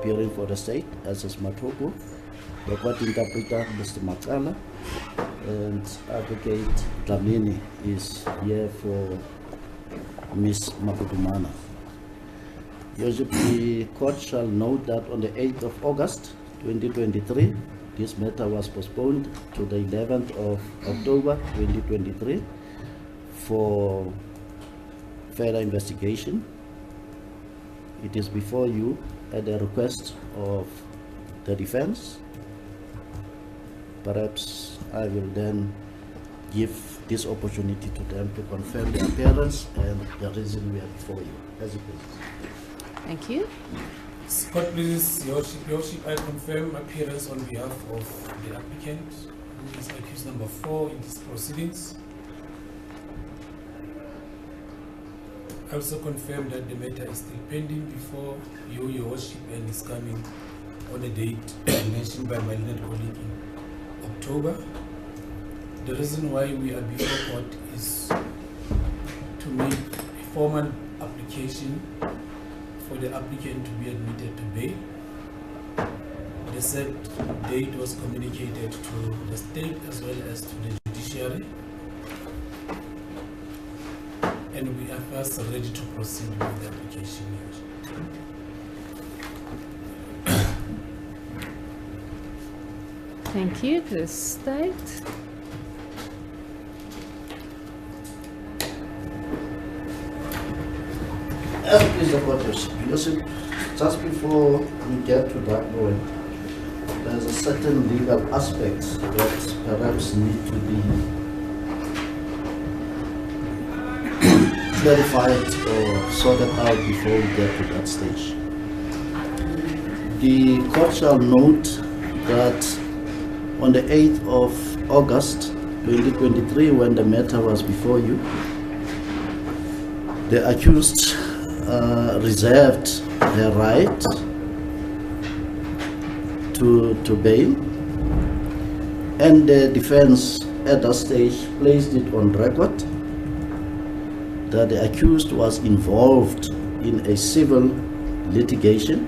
appearing for the state, as is Matoko, the court interpreter, Mr. Makala, and Advocate Dlamini is here for Ms. Magudumana. The court shall note that on the 8th of August 2023, this matter was postponed to the 11th of October 2023 for further investigation. It is before you at the request of the defense. Perhaps I will then give this opportunity to them to confirm the appearance and the reason we are before you. As you please. Thank you. Court pleases, Your Worship, I confirm appearance on behalf of the applicant, who is accused number 4 in these proceedings. I also confirm that the matter is still pending before you, Your Worship, and is coming on a date mentioned by my learned colleague in October. The reason why we are before court is to make a formal application for the applicant to be admitted to bail. The said date was communicated to the state as well as to the judiciary, and we are first ready to proceed with the application. Thank you to the state. Please, the court, listen, just before we get to that point, there's a certain legal aspect that perhaps need to be clarified or sorted out before we get to that stage. The court shall note that on the 8th of August 2023, when the matter was before you, the accused reserved her right to bail, and the defense at that stage placed it on record that the accused was involved in a civil litigation,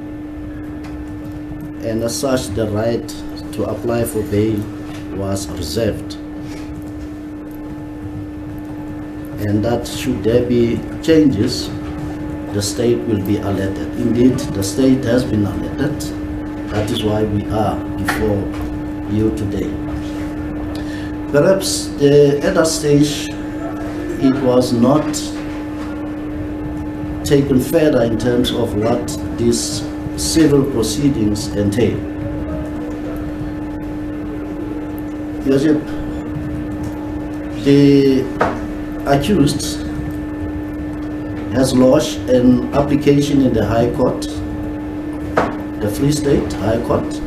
and as such the right to apply for bail was reserved, and that should there be changes, the state will be alerted. Indeed, the state has been alerted. That is why we are before you today. Perhaps at that stage it was not taken further in terms of what these civil proceedings entail. Joseph, the accused has lodged an application in the High Court, the Free State High Court,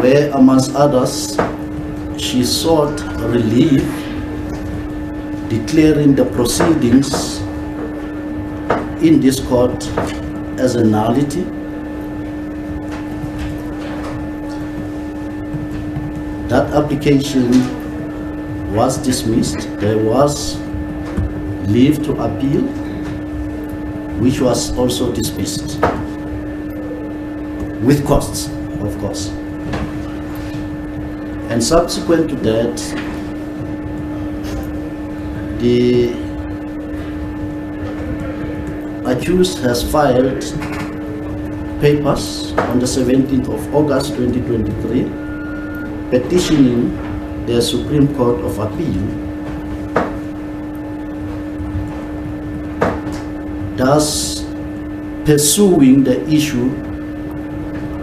where, amongst others, she sought relief declaring the proceedings in this court as a nullity. That application was dismissed. There was leave to appeal, which was also dismissed, with costs, of course. And subsequent to that, the accused has filed papers on the 17th of August 2023, petitioning the Supreme Court of Appeal, thus pursuing the issue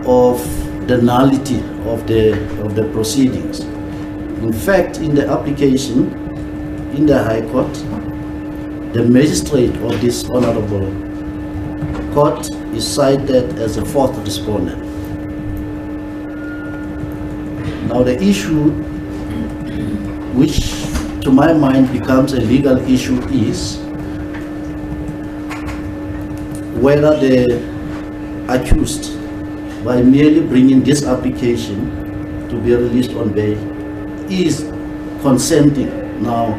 of the nullity of the proceedings. In fact, in the application in the High Court, the magistrate of this honorable court is cited as a fourth respondent. Now, the issue which to my mind becomes a legal issue is whether the accused, by merely bringing this application to be released on bail, is consenting now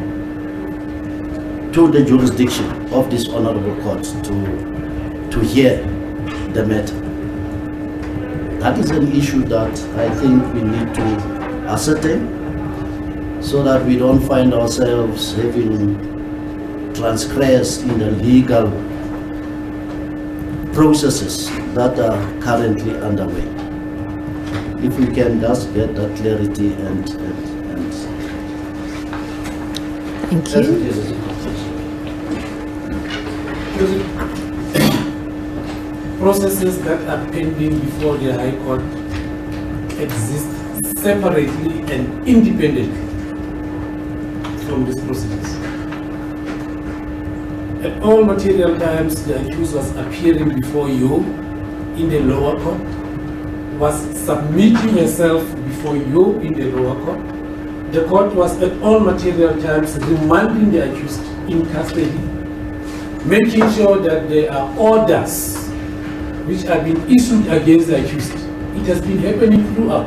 to the jurisdiction of this honorable court to to hear the matter. That is an issue that I think we need to ascertain so that we don't find ourselves having transgressed in the legal processes that are currently underway. If we can just get that clarity and Thank you. Processes that are pending before the High Court exist separately and independently from these proceedings. At all material times, the accused was appearing before you in the lower court, was submitting herself before you in the lower court. The court was at all material times remanding the accused in custody, making sure that there are orders which have been issued against the accused. It has been happening throughout.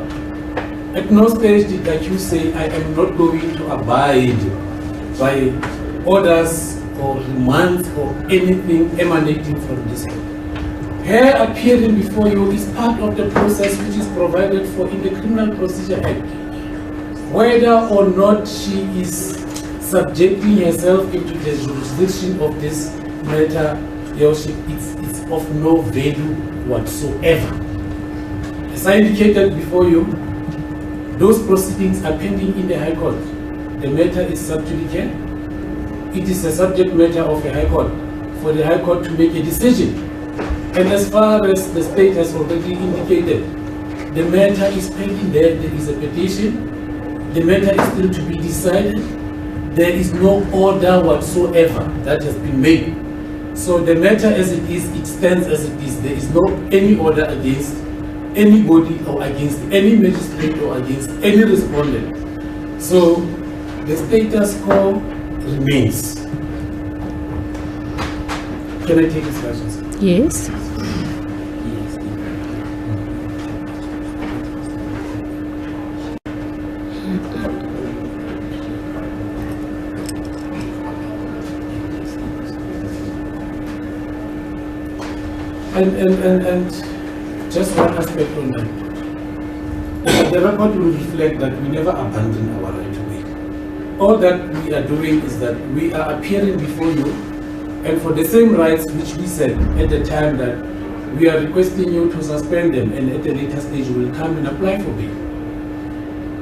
At no stage did the accused say, I am not going to abide by orders or remands or anything emanating from this court. Her appearing before you is part of the process which is provided for in the Criminal Procedure Act. Whether or not she is subjecting herself into the jurisdiction of this matter, Your Worship, it's of no value whatsoever. As I indicated before you, those proceedings are pending in the High Court. The matter is sub judice. It is a subject matter of the High Court for the High Court to make a decision. And as far as the state has already indicated, the matter is pending there. There is a petition. The matter is still to be decided. There is no order whatsoever that has been made. So the matter as it is, it stands as it is. There is no any order against anybody or against any magistrate or against any respondent. So the status quo remains. Can I take this question, sir? Yes. And just one aspect on that. The record will reflect that we never abandon our right to wait. All that we are doing is that we are appearing before you, and for the same rights which we said at the time that we are requesting you to suspend them, and at a later stage you will come and apply for bail.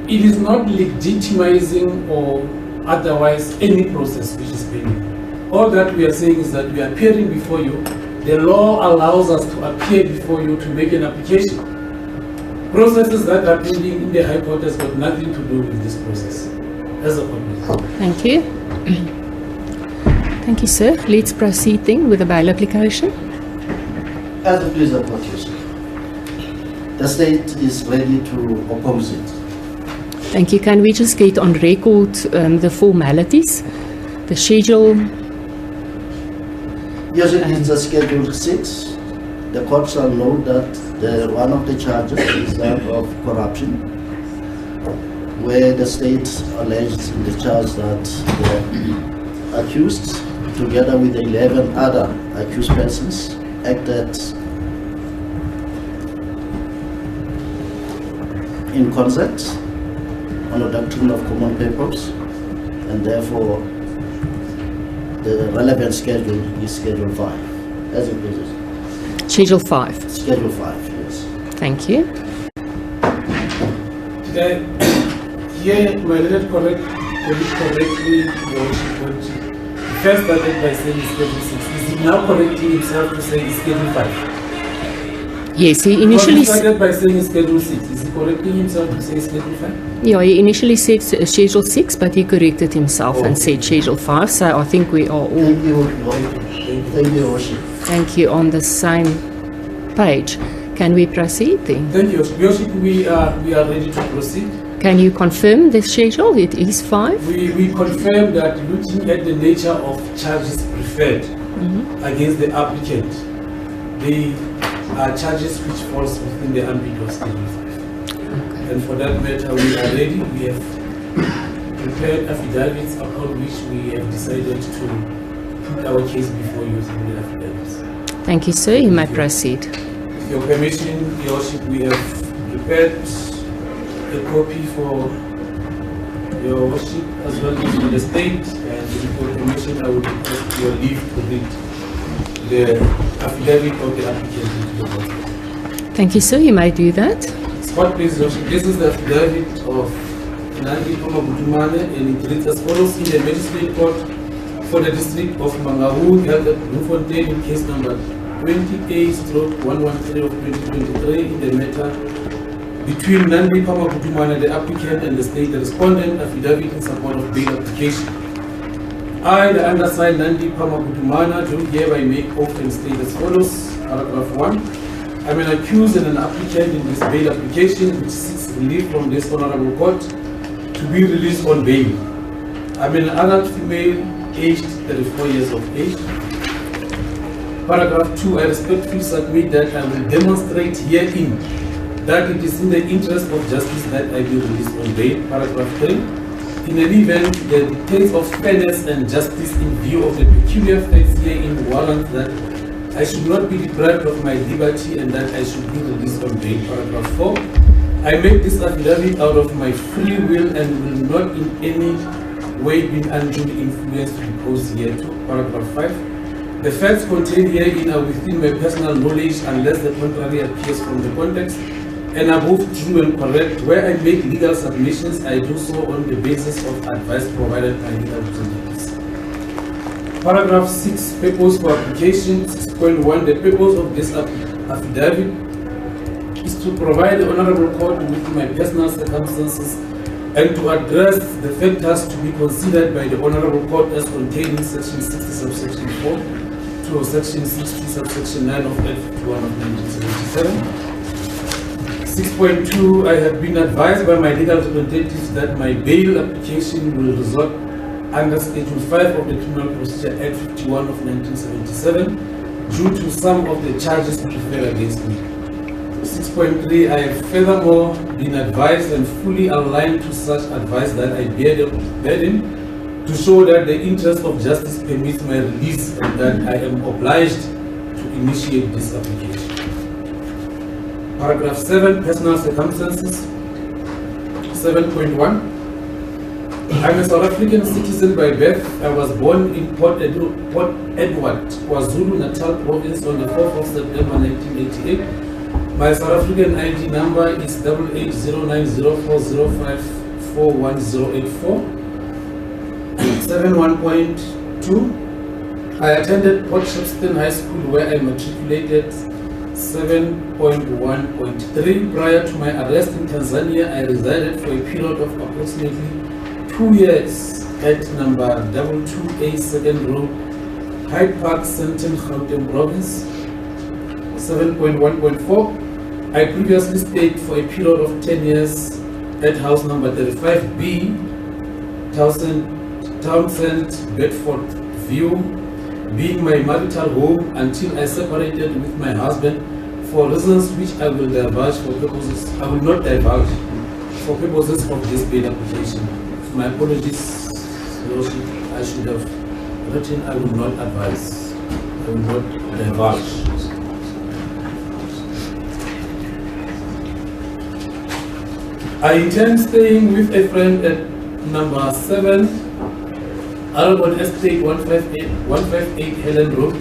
It is not legitimizing or otherwise any process which is pending. All that we are saying is that we are appearing before you. The law allows us to appear before you to make an application. Processes that are pending in the High Court has got nothing to do with this process. As a public. Thank you. Thank you, sir. Let's proceed then with the bail application. As the please of the state is ready to oppose it. Thank you. Can we just get on record the formalities, the schedule? Yes, it is a Schedule 6. The court shall note that one of the charges is that of corruption, where the state alleged in the charge that the accused, together with 11 other accused persons, acted in concert on a doctrine of common purpose, and therefore the relevant schedule is Schedule 5, as it is. Schedule 5. Schedule 5, yes. Thank you. Did I hear my letter correctly? First started by saying Schedule 6. Is he now correcting himself to say Schedule 5? Yes, he initially He started by saying Schedule 6. Is he correcting himself to say Schedule 5? Yeah, he initially said Schedule 6, but he corrected himself and said Schedule 5. So I think we are all, Thank you, Your Worship. thank you, on the same page. Can we proceed then? Thank you, Your Worship. We are ready to proceed. Can you confirm the schedule? It is 5? We confirm that looking at the nature of charges preferred against the applicant, they are charges which falls within the ambit of Schedule 5. And for that matter, we are ready. We have prepared affidavits upon which we have decided to put our case before you through the affidavits. Thank you, sir. You may proceed. With your permission, Your Worship, we have prepared a copy for Your Worship as well as for the state, and with your permission, I would request your leave to read the affidavit of the applicant into the court. Thank you, sir. You may do that. Court, please, Your Worship. This is the affidavit of Nandipha Magudumana, and it reads as follows: in the Magistrate Court for the District of Mangaung, held at Bloemfontein in case number 20A/113 of 2023 in the matter between Nandipha Magudumana, the applicant, and the state respondent, affidavit in support of bail application. I, the undersigned Nandipha Magudumana, do hereby make oath and state as follows. Paragraph 1. I'm an accused and an applicant in this bail application which seeks relief from this honorable court to be released on bail. I'm an adult female aged 34 years of age. Paragraph 2. I respectfully submit that I will demonstrate herein that it is in the interest of justice that I be released on bail. Paragraph 3. In an event, the details of fairness and justice in view of the peculiar facts herein warrant that I should not be deprived of my liberty and that I should be released on bail. Paragraph 4. I make this affidavit out of my free will and will not in any way be unduly influenced to impose hereto. Paragraph 5. The facts contained herein are within my personal knowledge unless the contrary appears from the context and are both true and correct. Where I make legal submissions, I do so on the basis of advice provided by legal representatives. Paragraph 6. Purpose for application. 6.1. The purpose of this affidavit is to provide the Honorable Court with my personal circumstances and to address the factors to be considered by the Honorable Court as contained in Section 60 subsection 4 to Section 60 subsection 9 of Act 51 of 1977. 6.2. I have been advised by my legal representatives that my bail application will result under Schedule 5 of the Criminal Procedure Act 51 of 1977 due to some of the charges preferred against me. 6.3. I have furthermore been advised and fully aligned to such advice that I bear the burden to show that the interest of justice permits my release and that I am obliged to initiate this application. Paragraph 7. Personal circumstances. 7.1. I'm a South African citizen by birth. I was born in Port Edward, KwaZulu-Natal province on the 4th of September 1988. My South African ID number is 880904054184. 71.2. I attended Port Shepstone High School where I matriculated 7.1.3. Prior to my arrest in Tanzania, I resided for a period of approximately 2 years at number 22A 2nd Road, Hyde Park, Sandton, Gauteng Province. 7.1.4. I previously stayed for a period of 10 years at house number 35B, Townsend, Bedford View, being my marital home until I separated with my husband for reasons which I will not divulge for purposes of this bail application. My apologies, Lordship. I should have written I will not advise. I will not divulge. I intend staying with a friend at number 7, Albert Estate 158 Helen Road,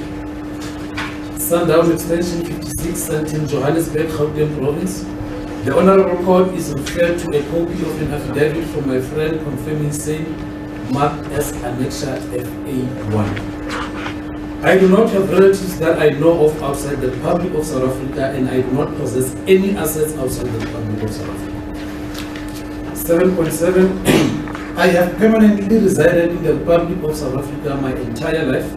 Sundown Extension 56, Sandton, Johannesburg, Gauteng Province. The Honorable Court is referred to a copy of an affidavit from my friend confirming same marked as Annexure FA1. I do not have relatives that I know of outside the Republic of South Africa, and I do not possess any assets outside the Republic of South Africa. 7.7. I have permanently resided in the Republic of South Africa my entire life.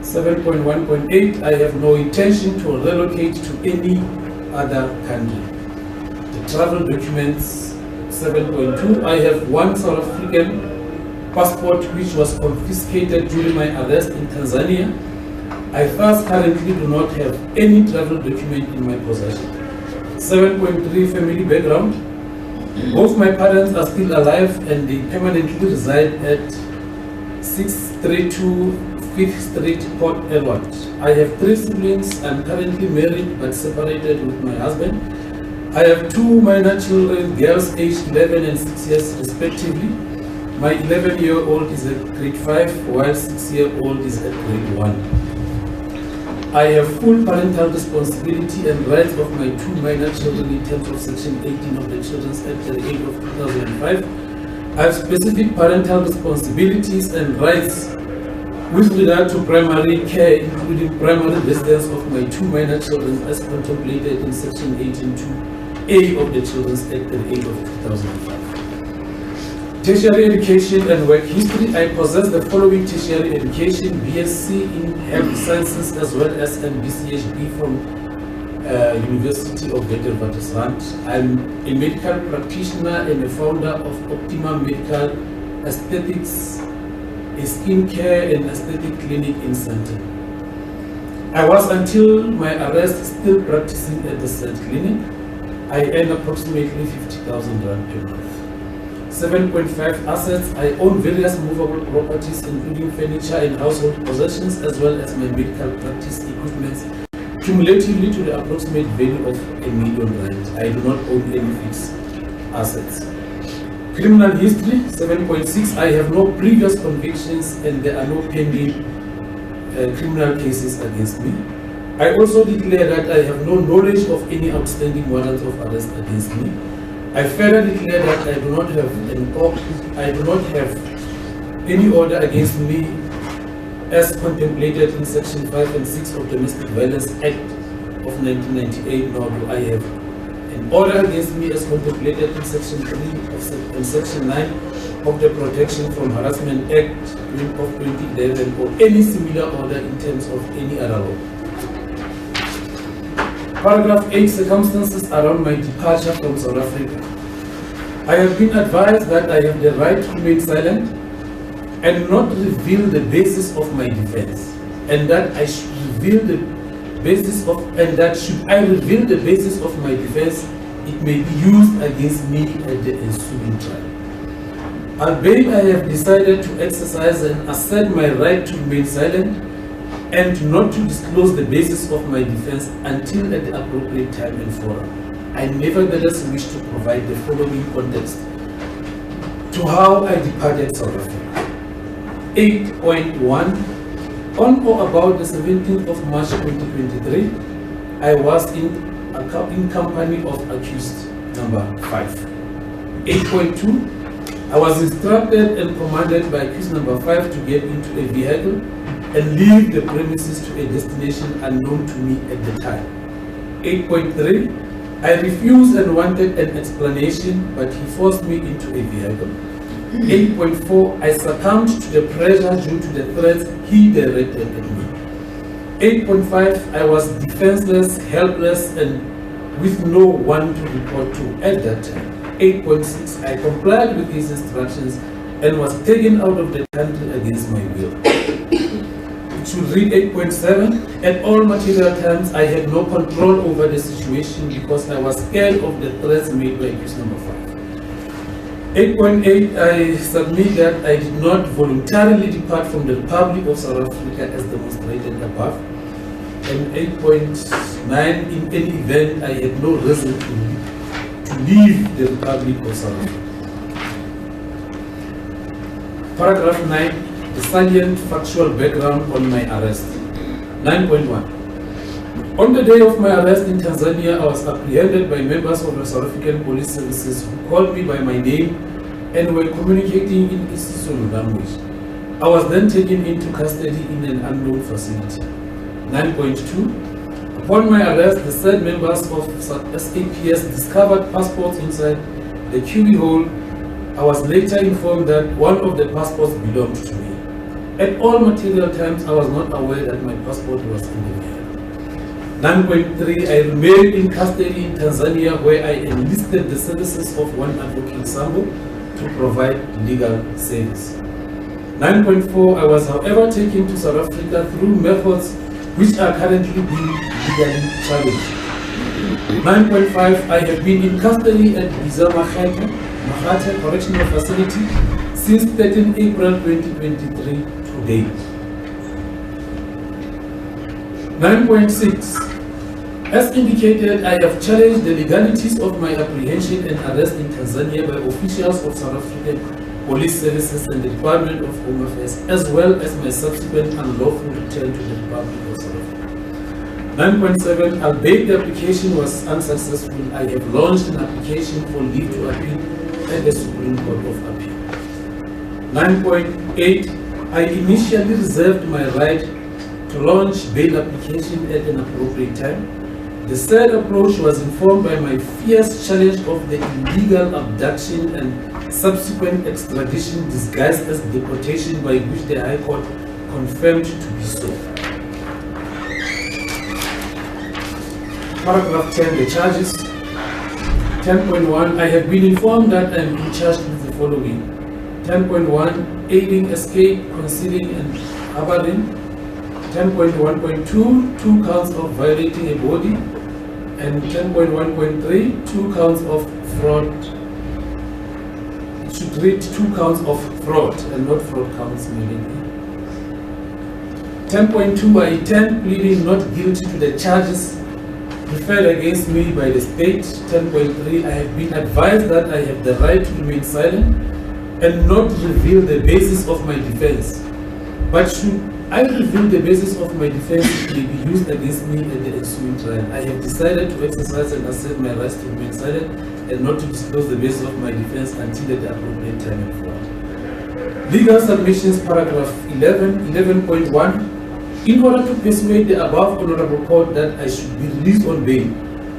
7.1.8. I have no intention to relocate to any other country. The travel documents. 7.2. I have one South African passport which was confiscated during my arrest in Tanzania. I thus currently do not have any travel document in my possession. 7.3. Family background. Both my parents are still alive and they permanently reside at 632 5th Street, Port Edward. I have 3 siblings. I'm currently married but separated with my husband. I have 2 minor children, girls aged 11 and 6 years respectively. My 11-year-old is at grade 5, while 6-year-old is at grade 1. I have full parental responsibility and rights of my 2 minor children in terms of Section 18 of the Children's Act 38 of 2005. I have specific parental responsibilities and rights with regard to primary care, including primary residence of my 2 minor children as contemplated in Section 18(2)(a) of the Children's Act 38 of 2005. Tertiary education and work history. I possess the following tertiary education: BSc in Health Sciences as well as an BCHB from University of Witwatersrand. I'm a medical practitioner and a founder of Optimum Medical Aesthetics, a skincare and aesthetic clinic in Sandton. I was, until my arrest, still practicing at the said clinic. I earn approximately 50,000 rand per month. 7.5 assets. I own various movable properties including furniture and household possessions as well as my medical practice equipment, cumulatively to the approximate value of R1 million. I do not own any fixed assets. Criminal history. 7.6. I have no previous convictions and there are no pending criminal cases against me. I also declare that I have no knowledge of any outstanding warrants of arrest against me. I further declare that I do not have any order against me as contemplated in Section 5 and 6 of Domestic Violence Act of 1998, nor do I have an order against me as contemplated in Section 3 and Section 9 of the Protection from Harassment Act of 2011 or any similar order in terms of any other law. Paragraph 8. Circumstances around my departure from South Africa. I have been advised that I have the right to remain silent and not reveal the basis of my defense, and that I should reveal the basis of, and that should I reveal the basis of my defense, it may be used against me at the ensuing trial. Albeit I have decided to exercise and assert my right to remain silent and not to disclose the basis of my defense until at the appropriate time and forum, I nevertheless wish to provide the following context to how I departed South Africa. 8.1. On or about the 17th of March 2023, I was in company of accused number 5. 8.2. I was instructed and commanded by accused number 5 to get into a vehicle and leave the premises to a destination unknown to me at the time. 8.3. I refused and wanted an explanation, but he forced me into a vehicle. 8.4. I succumbed to the pressure due to the threats he directed at me. 8.5. I was defenseless, helpless, and with no one to report to at that time. 8.6. I complied with his instructions and was taken out of the country against my will. It should read 8.7. At all material times, I had no control over the situation because I was scared of the threats made by accused number 5. 8.8. I submit that I did not voluntarily depart from the Republic of South Africa as demonstrated above. And 8.9. In any event, I had no reason to leave the Republic of South Africa. Paragraph 9. The salient factual background on my arrest. 9.1. On the day of my arrest in Tanzania, I was apprehended by members of the South African Police Services who called me by my name and were communicating in Isizulu language. I was then taken into custody in an unknown facility. 9.2. Upon my arrest, the said members of SAPS discovered passports inside the cubby hole. I was later informed that one of the passports belonged to me. At all material times, I was not aware that my passport was in the vehicle. 9.3. I remained in custody in Tanzania, where I enlisted the services of one advocate Sambo to provide legal service. 9.4. I was, however, taken to South Africa through methods which are currently being legally challenged. 9.5. I have been in custody at Biza Mahate Correctional Facility since 13 April 2023 to date. 9.6. As indicated, I have challenged the legalities of my apprehension and arrest in Tanzania by officials of South African Police Services and the Department of Home Affairs, as well as my subsequent unlawful return to the Republic of South Africa. 9.7. Albeit the application was unsuccessful, I have launched an application for leave to appeal at the Supreme Court of Appeal. 9.8. I initially reserved my right to launch bail application at an appropriate time. The said approach was informed by my fierce challenge of the illegal abduction and subsequent extradition disguised as deportation, by which the High Court confirmed to be so. Paragraph 10, the charges. 10.1, I have been informed that I am being charged with the following. 10.1, aiding, escape, concealing and harboring. 10.1.2, 2 counts of violating a body. And 10.1.3, 2 counts of fraud. It should read 2 counts of fraud and not fraud counts immediately. 10.2, I intend pleading not guilty to the charges referred against me by the state. 10.3, I have been advised that I have the right to remain silent and not reveal the basis of my defense. But should I reveal the basis of my defense, it may be used against me at the ensuing trial. I have decided to exercise and assert my rights to remain silent and not to disclose the basis of my defense until at the appropriate time and form. Legal submissions, paragraph 11, 11.1. In order to persuade the above honorable court that I should be released on bail,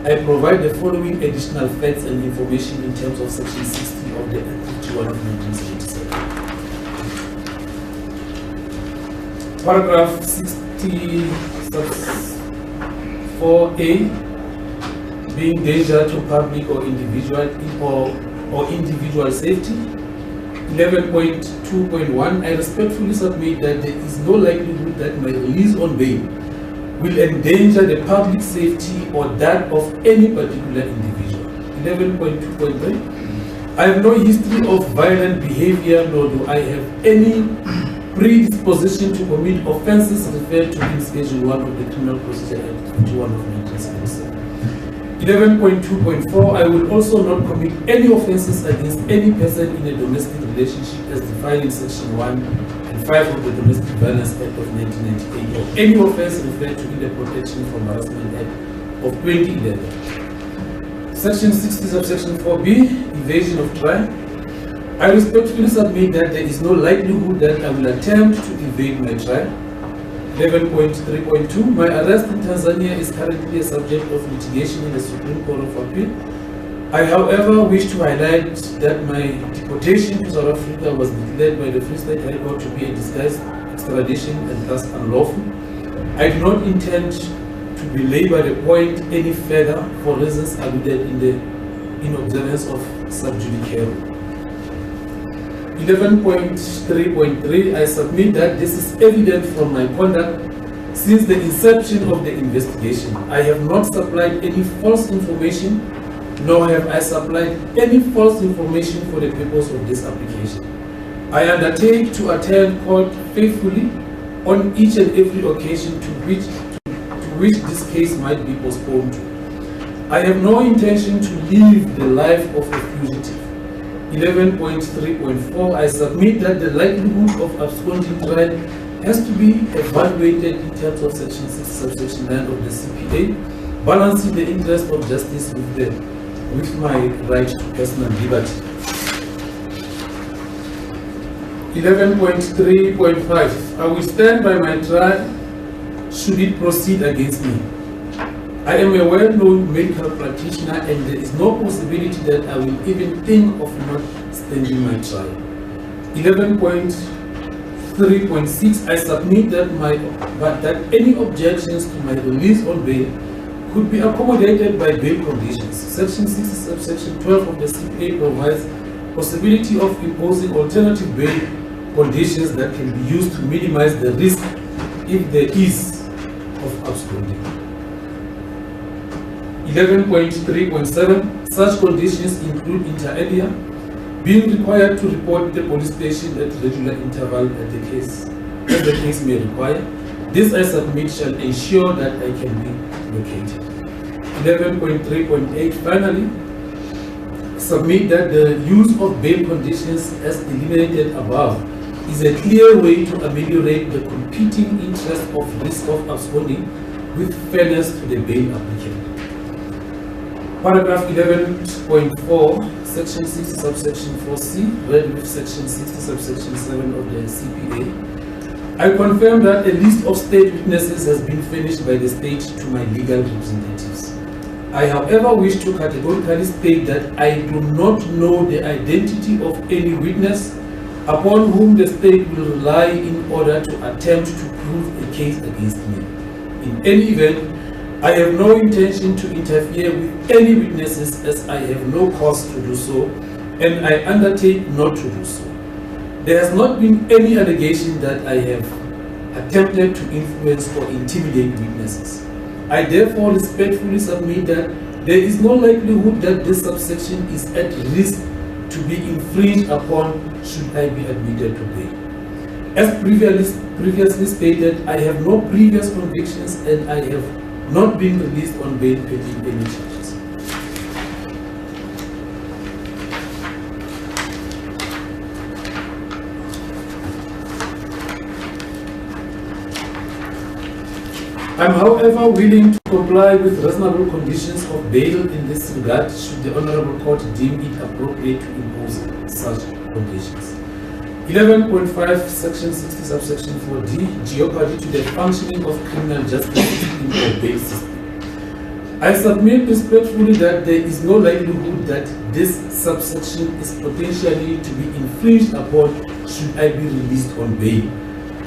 I provide the following additional facts and information in terms of section 60 of the Act 51 of 1977. Paragraph 60(4)(a), being danger to public or individual safety. 11.2.1, I respectfully submit that there is no likelihood that my release on bail will endanger the public safety or that of any particular individual. 11.2.3, I have no history of violent behavior, nor do I have any predisposition to commit offences referred to in Schedule 1 of the Criminal Procedure Act 51 of 1977. 11.2.4, I will also not commit any offences against any person in a domestic relationship as defined in Section 1 and 5 of the Domestic Violence Act of 1998, or any offence referred to in the Protection from Harassment Act of 2011. Section 60 subsection 4B, evasion of trial. I respectfully submit that there is no likelihood that I will attempt to evade my trial. 11.3.2, my arrest in Tanzania is currently a subject of litigation in the Supreme Court of Appeal. I, however, wish to highlight that my deportation to South Africa was declared by the Free State High Court to be a disguised extradition and thus unlawful. I do not intend to belabor the point any further for reasons alluded in observance of sub judice rule. 11.3.3, I submit that this is evident from my conduct since the inception of the investigation. I have not supplied any false information, nor have I supplied any false information for the purpose of this application. I undertake to attend court faithfully on each and every occasion to which this case might be postponed to. I have no intention to live the life of a fugitive. 11.3.4, I submit that the likelihood of absconding trial has to be evaluated in terms of Section 6, subsection 9 of the CPA, balancing the interest of justice with my right to personal liberty. 11.3.5, I will stand by my trial should it proceed against me. I am a well-known medical practitioner and there is no possibility that I will even think of not standing my trial. 11.3.6, I submit that any objections to my release on bail could be accommodated by bail conditions. Section 6, subsection 12 of the CPA provides possibility of imposing alternative bail conditions that can be used to minimize the risk if there is of absconding. 11.3.7, such conditions include inter alia, being required to report the police station at regular interval as the case may require, This I submit shall ensure that I can be located. 11.3.8 finally, submit that the use of bail conditions as delineated above is a clear way to ameliorate the competing interest of risk of absconding with fairness to the bail applicant. Paragraph 11.4, section 60 subsection 4c, read with section 60 subsection 7 of the CPA. I confirm that a list of state witnesses has been furnished by the state to my legal representatives. I, however, wish to categorically state that I do not know the identity of any witness upon whom the state will rely in order to attempt to prove a case against me. In any event, I have no intention to interfere with any witnesses, as I have no cause to do so, and I undertake not to do so. There has not been any allegation that I have attempted to influence or intimidate witnesses. I therefore respectfully submit that there is no likelihood that this subsection is at risk to be infringed upon should I be admitted to bail. As previously stated, I have no previous convictions and I have not been released on bail pending any charges. I am, however, willing to comply with reasonable conditions of bail in this regard should the Honorable Court deem it appropriate to impose such conditions. 11.5, section 60, subsection 4d, jeopardy to the functioning of criminal justice in the bail system. I submit respectfully that there is no likelihood that this subsection is potentially to be infringed upon should I be released on bail.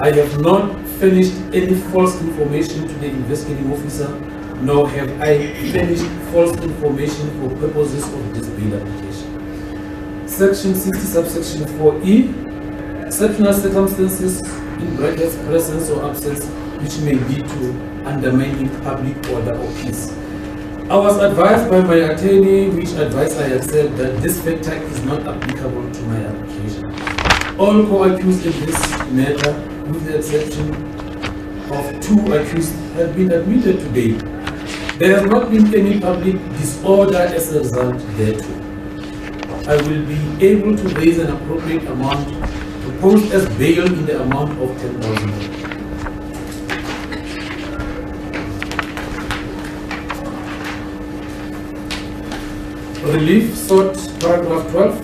I have not furnished any false information to the investigating officer, nor have I furnished false information for purposes of this bail application. Section 60, subsection 4e, exceptional circumstances in brackets, presence or absence, which may lead to undermining public order or peace. I was advised by my attorney, which advice I accept, that this factor is not applicable to my application. All co-accused in this matter, with the exception of 2 accused, have been admitted to bail. There has not been any public disorder as a result thereto. I will be able to raise an appropriate amount proposed as bail in the amount of 10,000. Relief sought, paragraph 12.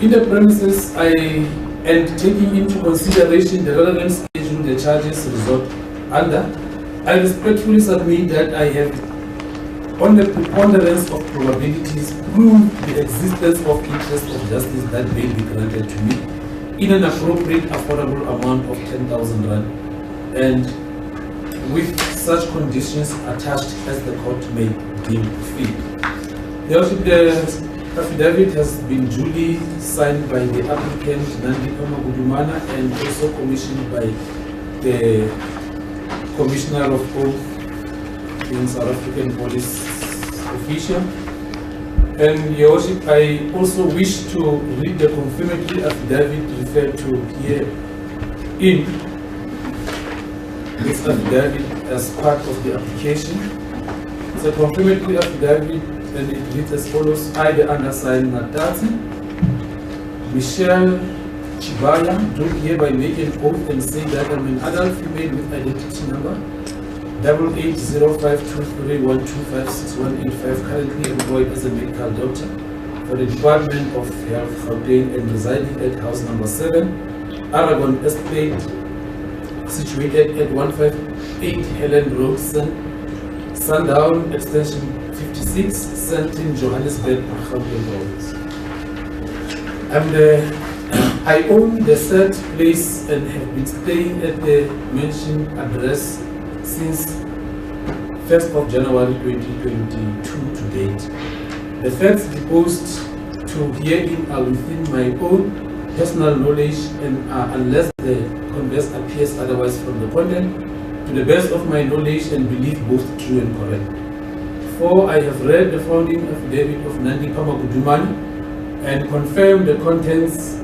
In the premises, and taking into consideration the relevant schedule the charges result under, I respectfully submit that I have, on the preponderance of probabilities, proved the existence of interest of justice that may be granted to me in an appropriate, affordable amount of 10,000 rand, and with such conditions attached as the court may deem fit. The affidavit has been duly signed by the applicant Nandipha Magudumana and also commissioned by the Commissioner of Oath in South African Police official. And Your Worship, I also wish to read the confirmatory affidavit referred to here in this affidavit as part of the application. It's a confirmatory affidavit and it reads as follows. I, the undersigned Natati Michelle Chibaya, do hereby make an oath and say that I'm an adult female with identity number 880523125618 currently employed as a medical doctor for the Department of Health, Gauteng, and residing at house number 7, Aragon Estate, situated at 158 Helen Road, Sundown, extension 56, St. Johannesburg, Gauteng province. I own the said place and have been staying at the mentioned address since 1st of January 2022 to date. The facts deposed to herein are within my own personal knowledge and are, unless the converse appears otherwise from the content, to the best of my knowledge and belief both true and correct. For I have read the founding affidavit of Nandipha Magudumana and confirm the contents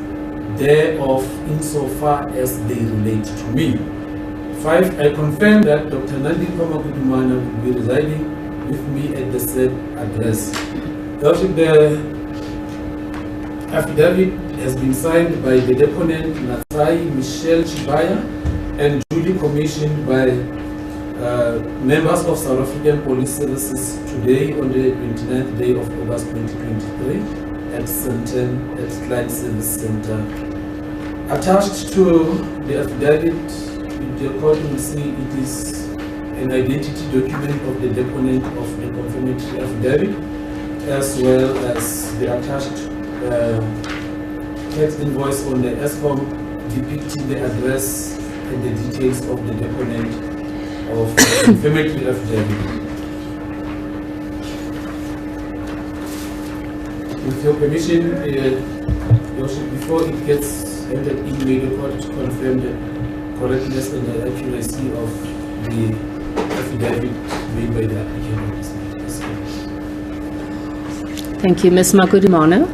thereof insofar as they relate to me. 5. I confirm that Dr. Nandipha Magudumana will be residing with me at the said address. Worship, the affidavit has been signed by the deponent Natsai Michelle Chibaya and duly commissioned by members of South African Police Services today on the 29th day of August 2023 at Center at Clyde Service Center. Attached to the affidavit, the court will see it is an identity document of the deponent of the confirmatory affidavit, as well as the attached text invoice on the S-form depicting the address and the details of the deponent of the confirmatory affidavit. With your permission, Your Worship, before it gets handed in, may the court confirm the correctness and the accuracy of the affidavit made by the applicant. Thank you, Ms. Magudumana.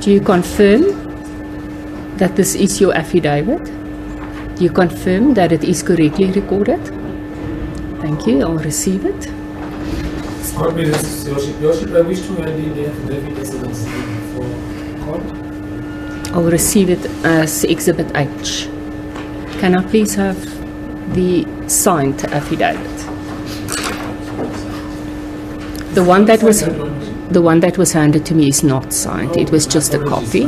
Do you confirm that this is your affidavit? Do you confirm that it is correctly recorded? Thank you. I'll receive it. Court business, Your Worship, I wish to hand in the affidavit as an exhibit before court. I'll receive it as Exhibit H. Can I please have the signed affidavit? The one that was handed to me is not signed. It was just a copy.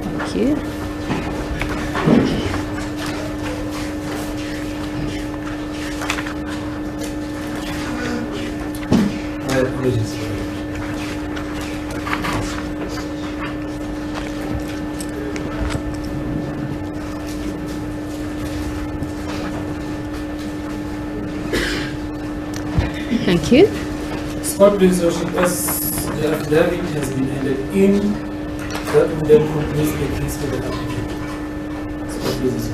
Thank you. My apologies. Thank you. Court business, Your Worship, as the affidavit has been handed in, that will then conclude the case for the applicant. Court business.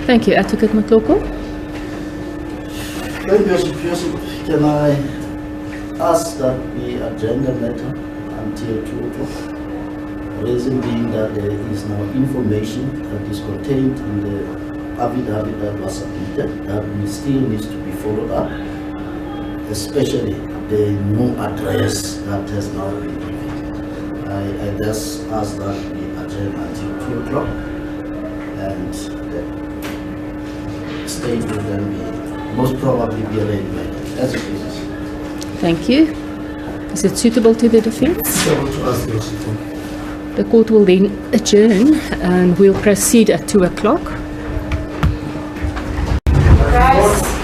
Thank you. Advocate Matloko. Thank you, Your Worship. Can I ask that we adjourn the matter until 2 o'clock? Reason being that there is now information that is contained in the affidavit that was submitted that we still needs to be followed up, especially the new address that has now been given. I just ask that we adjourn until 2 o'clock and the state will then be most probably be ready by then. That's it, please. Thank you. Is it suitable to the defense? So I want to ask Your Worship. The court will then adjourn and we'll proceed at 2 o'clock. Guys.